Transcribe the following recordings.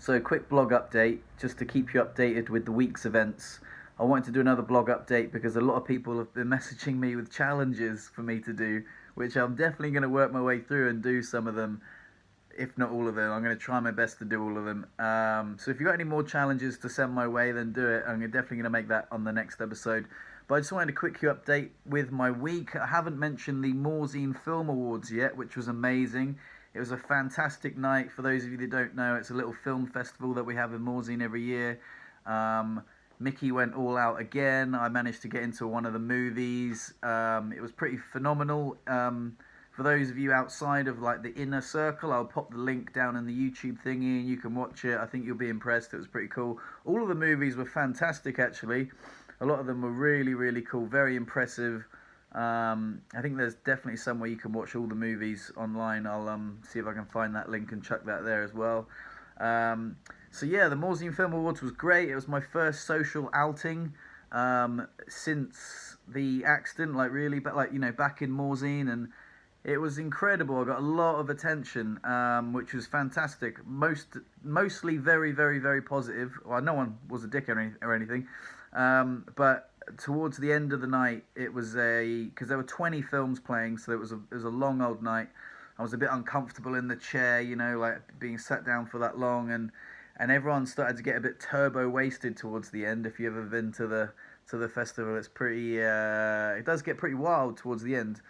So, quick blog update just to keep you updated with the week's events. I wanted to do another blog update because a lot of people have been messaging me with challenges for me to do, which I'm definitely going to work my way through and do some of them, if not all of them. I'm going to try my best to do all of them. So, if you've got any more challenges to send my way, then do it. I'm definitely going to make that on the next episode. But I just wanted to quickly update with my week. I haven't mentioned the Morzine Film Awards yet, which was amazing. It was a fantastic night. For those of you that don't know, it's a little film festival that we have in Morzine every year. Mickey went all out again. I managed to get into one of the movies. It was pretty phenomenal. For those of you outside of like the inner circle, I'll pop the link down in the YouTube thingy and you can watch it. I think you'll be impressed. It was pretty cool. All of the movies were fantastic, actually. A lot of them were really, really cool, very impressive. I think there's definitely somewhere you can watch all the movies online. I'll see if I can find that link and chuck that there as well. So yeah, the Morzine Film Awards was great. It was my first social outing since the accident, like really, but like, you know, back in Morzine, and it was incredible. I got a lot of attention, which was fantastic. Mostly very, very, very positive. Well, no one was a dick or anything. But towards the end of the night, it was because there were 20 films playing, so it was a long old night. I was a bit uncomfortable in the chair, you know, like being sat down for that long, and everyone started to get a bit turbo wasted towards the end. If you've ever been to the festival, it's pretty. It does get pretty wild towards the end.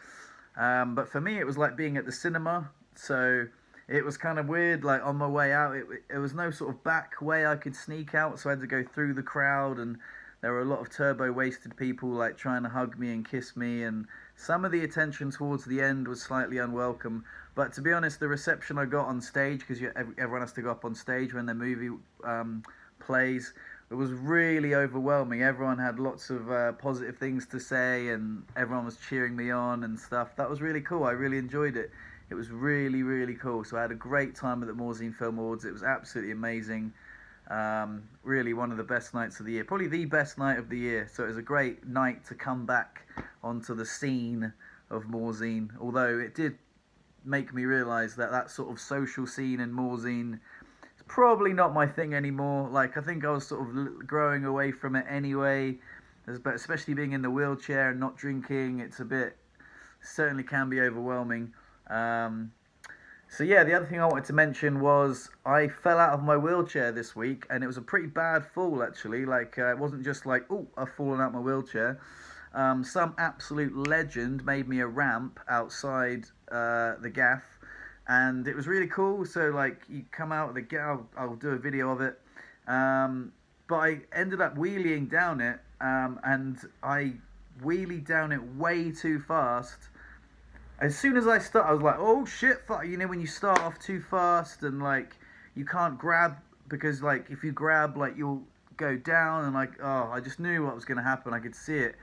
But for me, it was like being at the cinema, so it was kind of weird. Like on my way out, it was no sort of back way I could sneak out, so I had to go through the crowd, and there were a lot of turbo wasted people like trying to hug me and kiss me, and some of the attention towards the end was slightly unwelcome. But to be honest, the reception I got on stage, because everyone has to go up on stage when their movie plays, it was really overwhelming. Everyone had lots of positive things to say, and everyone was cheering me on and stuff. That was really cool. I really enjoyed it. It was really, really cool. So I had a great time at the Morzine Film Awards. It was absolutely amazing. Really one of the best nights of the year. Probably the best night of the year. So it was a great night to come back onto the scene of Morzine. Although it did make me realise that sort of social scene in Morzine is probably not my thing anymore. Like, I think I was sort of growing away from it anyway. But especially being in the wheelchair and not drinking, it's a bit, certainly can be overwhelming. So yeah, the other thing I wanted to mention was I fell out of my wheelchair this week, and it was a pretty bad fall actually. Like it wasn't just like, oh, I've fallen out my wheelchair. Some absolute legend made me a ramp outside the gaff, and it was really cool. So like, you come out of the gaff, I'll do a video of it. But I ended up wheeling down it, and I wheelied down it way too fast. As soon as I start, I was like, oh shit, fuck. You know, when you start off too fast and like you can't grab, because like if you grab, like you'll go down, and like, oh, I just knew what was going to happen. I could see it.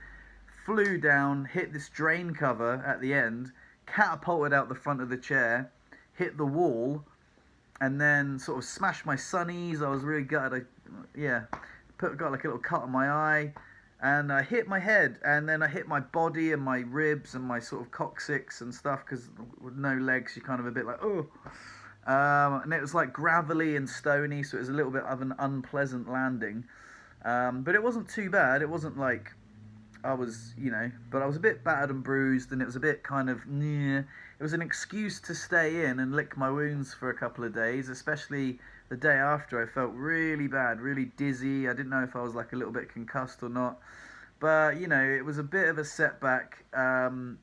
Flew down, hit this drain cover at the end, catapulted out the front of the chair, hit the wall, and then sort of smashed my sunnies. I was really gutted. Got like a little cut on my eye. And I hit my head, and then I hit my body and my ribs and my sort of coccyx and stuff, because with no legs, you're kind of a bit like, oh. And it was like gravelly and stony, so it was a little bit of an unpleasant landing. But it wasn't too bad. It wasn't like I was, you know, but I was a bit battered and bruised, and it was a bit kind of, it was an excuse to stay in and lick my wounds for a couple of days, especially the day after. I felt really bad, really dizzy. I didn't know if I was like a little bit concussed or not. But, you know, it was a bit of a setback. And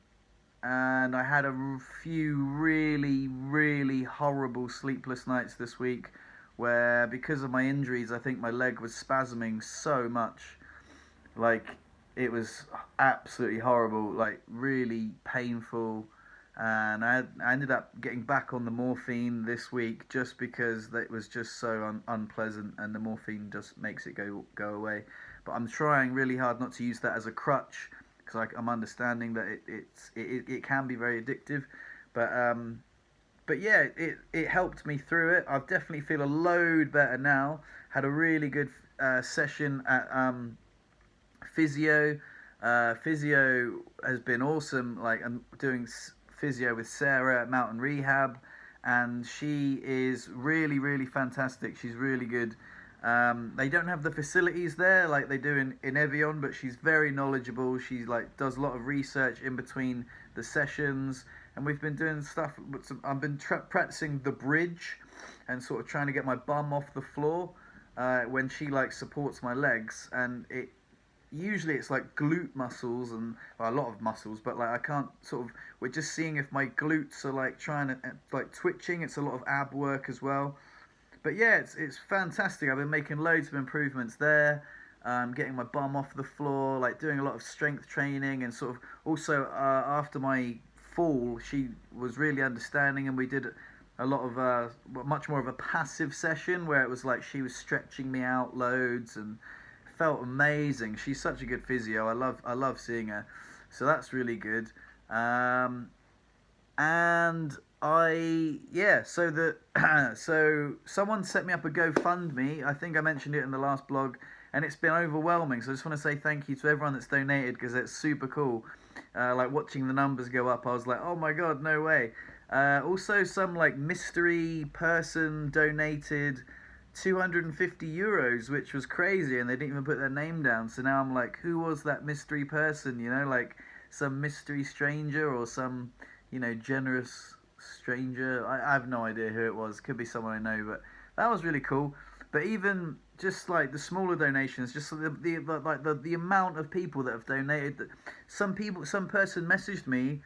I had a few really, really horrible sleepless nights this week where, because of my injuries, I think my leg was spasming so much. Like, it was absolutely horrible, like really painful. And I ended up getting back on the morphine this week just because it was just so unpleasant, and the morphine just makes it go away. But I'm trying really hard not to use that as a crutch, because I'm understanding that it can be very addictive. But yeah, it helped me through it. I definitely feel a load better now. Had a really good session at Physio. Physio has been awesome. Like, I'm doing physio with Sarah at Mountain Rehab, and she is really, really fantastic. She's really good. They don't have the facilities there like they do in Evian, but she's very knowledgeable. She like does a lot of research in between the sessions, and we've been doing stuff. I've been practicing the bridge, and sort of trying to get my bum off the floor when she like supports my legs, and usually it's like glute muscles and well, a lot of muscles, but like I can't sort of, we're just seeing if my glutes are like trying to like twitching. It's a lot of ab work as well, but yeah, it's fantastic. I've been making loads of improvements there, getting my bum off the floor, like doing a lot of strength training, and sort of also after my fall she was really understanding, and we did a lot of much more of a passive session where it was like she was stretching me out loads, and felt amazing. She's such a good physio. I love seeing her. So that's really good. And so so someone set me up a GoFundMe. I think I mentioned it in the last blog, and it's been overwhelming. So I just want to say thank you to everyone that's donated, because it's super cool. Like watching the numbers go up, I was like, oh my god, no way. Also, some like mystery person donated €250, which was crazy, and they didn't even put their name down. So now I'm like, who was that mystery person? You know, like some mystery stranger or some, you know, generous stranger. I have no idea who it was. Could be someone I know, but that was really cool. But even just like the smaller donations, just the amount of people that have donated. Some person messaged me.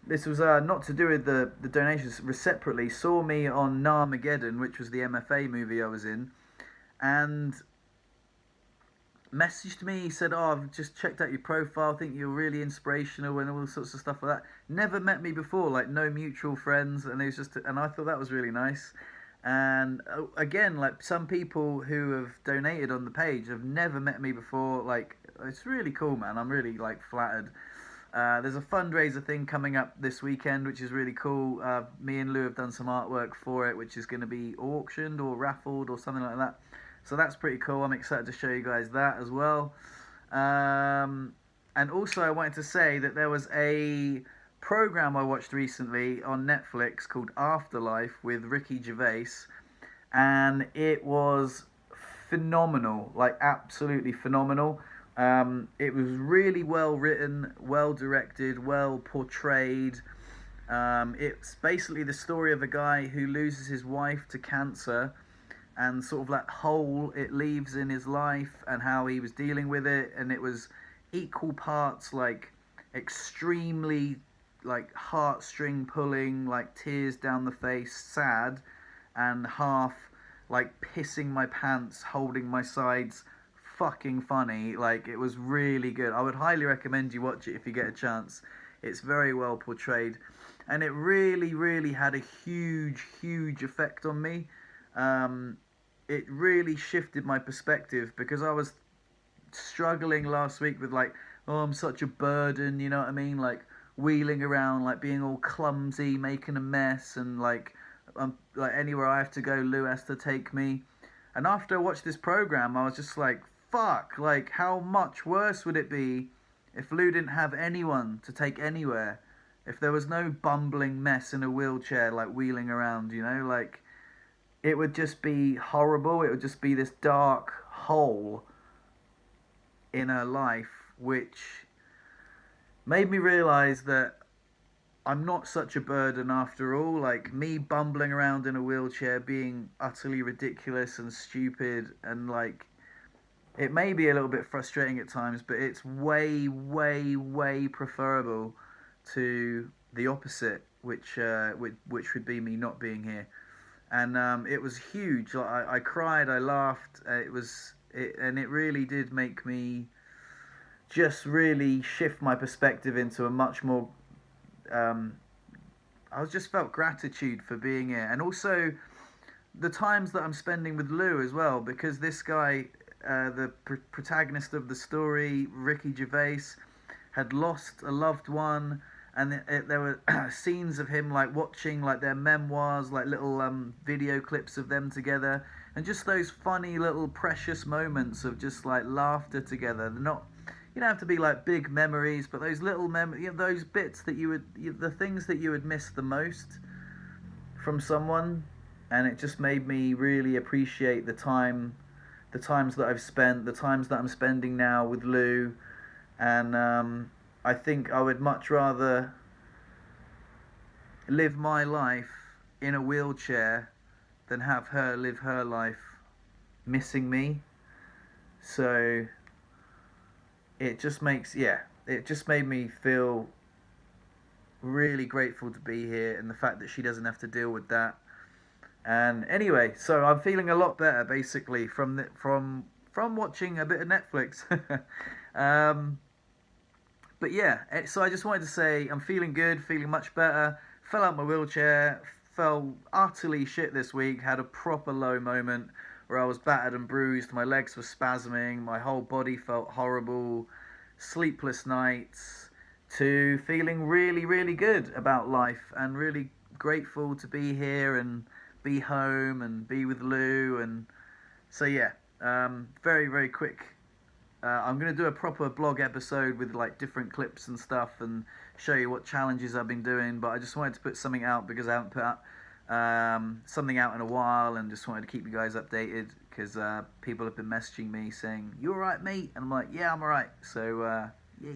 This was not to do with the donations, separately, saw me on Narmageddon, which was the MFA movie I was in, and messaged me, said, oh, I've just checked out your profile, think you're really inspirational, and all sorts of stuff like that. Never met me before, like no mutual friends, and it was just, and I thought that was really nice. And again, like some people who have donated on the page have never met me before. Like, it's really cool, man. I'm really like flattered. There's a fundraiser thing coming up this weekend, which is really cool. Me and Lou have done some artwork for it, which is going to be auctioned or raffled or something like that. So that's pretty cool. I'm excited to show you guys that as well. And also I wanted to say that there was a program I watched recently on Netflix called Afterlife with Ricky Gervais, and it was phenomenal, like absolutely phenomenal. It was really well written, well directed, well portrayed. It's basically the story of a guy who loses his wife to cancer, and sort of that hole it leaves in his life, and how he was dealing with it. And it was equal parts like extremely like heartstring pulling, like tears down the face, sad, and half like pissing my pants, holding my sides, fucking funny. Like, it was really good. I would highly recommend you watch it if you get a chance. It's very well portrayed, and it really, really had a huge effect on me. It really shifted my perspective, because I was struggling last week with like, oh, I'm such a burden, you know what I mean? Like wheeling around, like being all clumsy, making a mess, and like anywhere I have to go, Lou has to take me. And after I watched this program, I was just like, fuck, like how much worse would it be if Lou didn't have anyone to take anywhere? If there was no bumbling mess in a wheelchair, like wheeling around, you know, like it would just be horrible. It would just be this dark hole in her life, which made me realize that I'm not such a burden after all. Like, me bumbling around in a wheelchair, being utterly ridiculous and stupid, and like, it may be a little bit frustrating at times, but it's way preferable to the opposite, which would be me not being here. And it was huge. Like, I cried, I laughed. And it really did make me just really shift my perspective into a much more. I just felt gratitude for being here, and also the times that I'm spending with Lou as well, because this guy, the protagonist of the story, Ricky Gervais, had lost a loved one, and there were scenes of him like watching like their memoirs, like little video clips of them together, and just those funny little precious moments of just like laughter together. They're not, you don't have to be like big memories, but those little those bits that the things that you would miss the most from someone, and it just made me really appreciate the times that I've spent, the times that I'm spending now with Lou, and I think I would much rather live my life in a wheelchair than have her live her life missing me. So it just makes, yeah, it just made me feel really grateful to be here, and the fact that she doesn't have to deal with that. And anyway, so I'm feeling a lot better basically from watching a bit of Netflix. um, but yeah, so I just wanted to say I'm feeling good, feeling much better. Fell out my wheelchair, fell utterly shit this week. Had a proper low moment where I was battered and bruised. My legs were spasming. My whole body felt horrible. Sleepless nights. To feeling really, really good about life and really grateful to be here and be home and be with Lou. And so yeah, very, very quick. I'm gonna do a proper blog episode with like different clips and stuff and show you what challenges I've been doing. But I just wanted to put something out because I haven't put out something out in a while, and just wanted to keep you guys updated because people have been messaging me saying, "You alright, mate?" And I'm like, "Yeah, I'm alright." So yay.